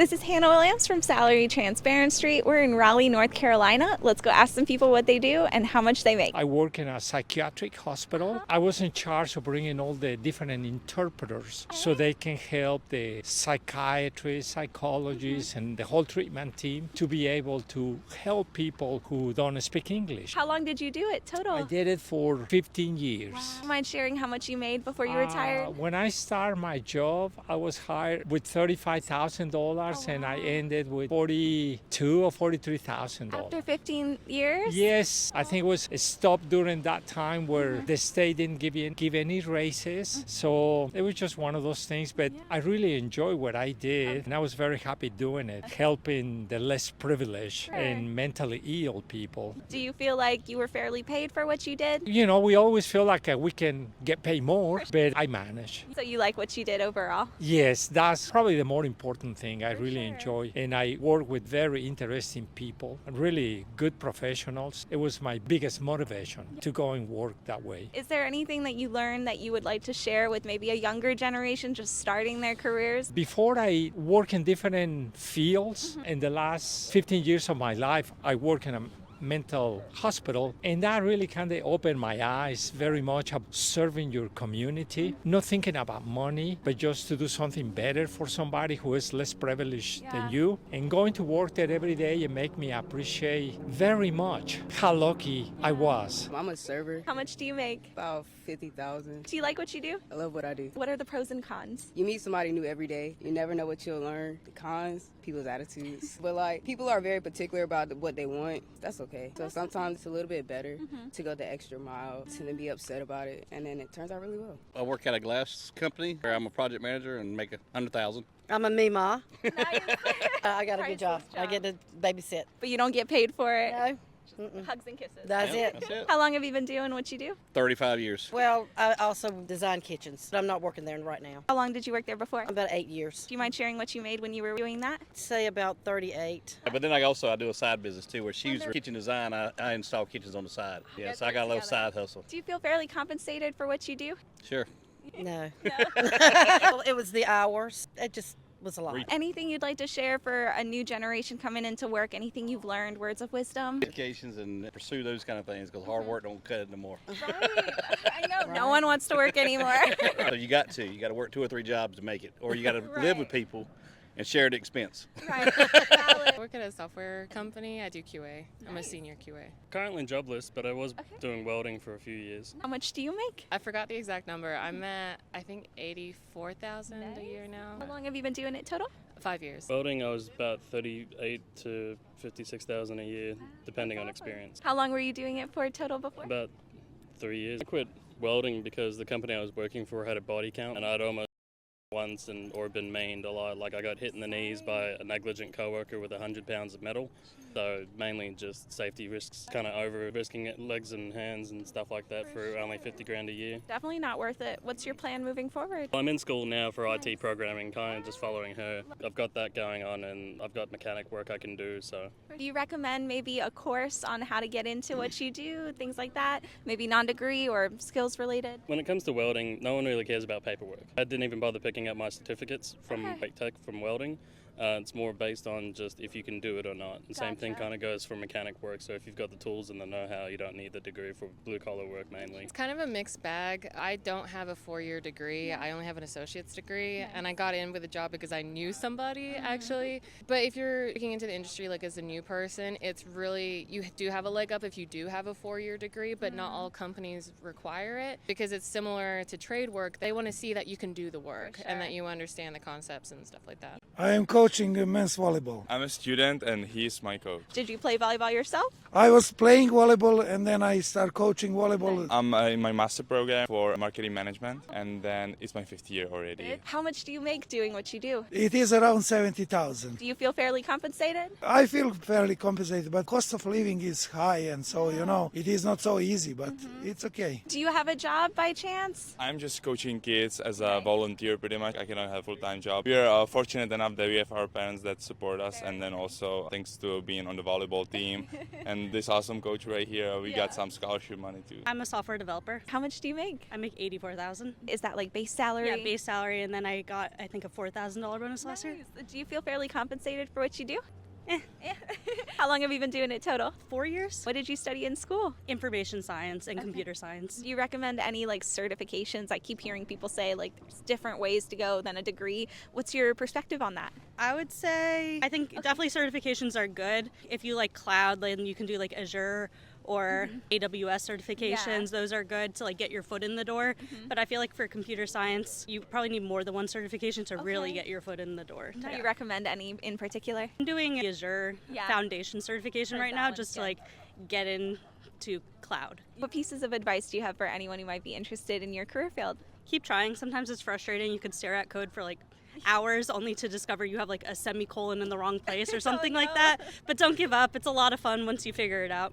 This is Hannah Williams from Salary Transparent Street. We're in Raleigh, North Carolina. Let's go ask some people what they do and how much they make. I work in a psychiatric hospital. I was in charge of bringing all the different interpreters so they can help the psychiatrists, psychologists, and the whole treatment team to be able to help people who don't speak English. How long did you do it total? I did it for 15 years. Do you mind sharing how much you made before you retired? When I started my job, I was hired with $35,000 and I ended with $42,000 or $43,000. After 15 years? Yes, I think it was stopped during that time where the state didn't give any raises. So it was just one of those things. But I really enjoyed what I did, and I was very happy doing it, helping the less privileged and mentally ill people. Do you feel like you were fairly paid for what you did? You know, we always feel like we can get paid more, but I manage. So you like what you did overall? Yes, that's probably the more important thing I really enjoy. And I work with very interesting people, really good professionals. It was my biggest motivation to go and work that way. Is there anything that you learned that you would like to share with maybe a younger generation just starting their careers? Before I work in different fields, in the last 15 years of my life, I work in a mental hospital, and that really kind of opened my eyes very much of serving your community, not thinking about money, but just to do something better for somebody who is less privileged than you, and going to work there every day and make me appreciate very much how lucky I was. I'm a server, How much do you make? about 50,000. Do you like what you do? I love what I do. What are the pros and cons? You meet somebody new every day. You never know what you'll learn. The cons, people's attitudes. But like, people are very particular about what they want. That's okay. So sometimes it's a little bit better to go the extra mile, to then be upset about it, and then it turns out really well. I work at a glass company where I'm a project manager and make $100,000. I'm a Mima. Nice. I got a good job. Priceless I get to babysit. But you don't get paid for it? No, Hugs and kisses. that's Yeah, it. That's it. How long have you been doing what you do? 35 years. Well, I also design kitchens, but I'm not working there right now. How long did you work there before? About 8 years. Do you mind sharing what you made when you were doing that? Say about 38. But then I do a side business too, where she's kitchen design. I install kitchens on the side. Yeah, so I got a little side hustle. Do you feel fairly compensated for what you do? Sure. No. Well, it was the hours. It just was a lot. Anything you'd like to share for a new generation coming into work? Anything you've learned? Words of wisdom? Educations and pursue those kind of things because hard work don't cut it no more. Right. I know. No one wants to work anymore. So you got to work 2 or 3 jobs to make it, or you got to live with people and share the expense. Right. I work at a software company. I do QA. I'm a senior QA. Currently jobless, but I was doing welding for a few years. How much do you make? I forgot the exact number. I'm at, I think, 84,000 a year How now. long have you been doing it total? 5 years. Welding, I was about 38 to 56,000 a year, depending on experience. How long were you doing it for total before? About 3 years. I quit welding because the company I was working for had a body count, and I'd almost once or been maimed a lot. Like I got hit in the knees by a negligent coworker with 100 pounds of metal. So mainly just safety risks, kind of over risking it, legs and hands and stuff like that for only 50 grand a year. Definitely not worth it. What's your plan moving forward? I'm in school now for IT programming, kind of just following her. I've got that going on and I've got mechanic work I can do, so. Do you recommend maybe a course on how to get into what you do, things like that? Maybe non-degree or skills related? When it comes to welding, no one really cares about paperwork. I didn't even bother picking up my certificates from Wake Tech from welding. It's more based on just if you can do it or not. The same thing kind of goes for mechanic work. So if you've got the tools and the know-how, you don't need the degree for blue-collar work mainly. It's kind of a mixed bag. I don't have a 4-year degree. I only have an associate's degree, and I got in with a job because I knew somebody, actually. But if you're looking into the industry like as a new person, it's really, you do have a leg up if you do have a 4-year degree, but not all companies require it because it's similar to trade work. They want to see that you can do the work and that you understand the concepts and stuff like that. I am coaching men's volleyball. I'm a student and he's my coach. Did you play volleyball yourself? I was playing volleyball and then I started coaching volleyball. I'm in my master program for marketing management and then it's my 5th year already. How much do you make doing what you do? It is around 70,000. Do you feel fairly compensated? I feel fairly compensated, but cost of living is high and so, it is not so easy, but it's okay. Do you have a job by chance? I'm just coaching kids as a volunteer pretty much. I cannot have a full-time job. We are fortunate enough that we have our our parents that support us, and then also thanks to being on the volleyball team and this awesome coach right here, we got some scholarship money too. I'm a software developer. How much do you make? I make $84,000. Is that like base salary? Yeah, base salary, and then I got I think a $4,000 bonus last year. Nice. Do you feel fairly compensated for what you do? Eh. How long have you been doing it total? 4 years. What did you study in school? Information science and computer science. Do you recommend any like certifications? I keep hearing people say like there's different ways to go than a degree. What's your perspective on that? I would say I think definitely certifications are good. If you like cloud, then you can do like Azure or AWS certifications. Those are good to like get your foot in the door. But I feel like for computer science, you probably need more than one certification to really get your foot in the door. Do you recommend any in particular? I'm doing the Azure Foundation certification Heard right that now one's just to good. like get into cloud. What pieces of advice do you have for anyone who might be interested in your career field? Keep trying. Sometimes it's frustrating. You could stare at code for like hours only to discover you have like a semicolon in the wrong place or something like that. But don't give up. It's a lot of fun once you figure it out.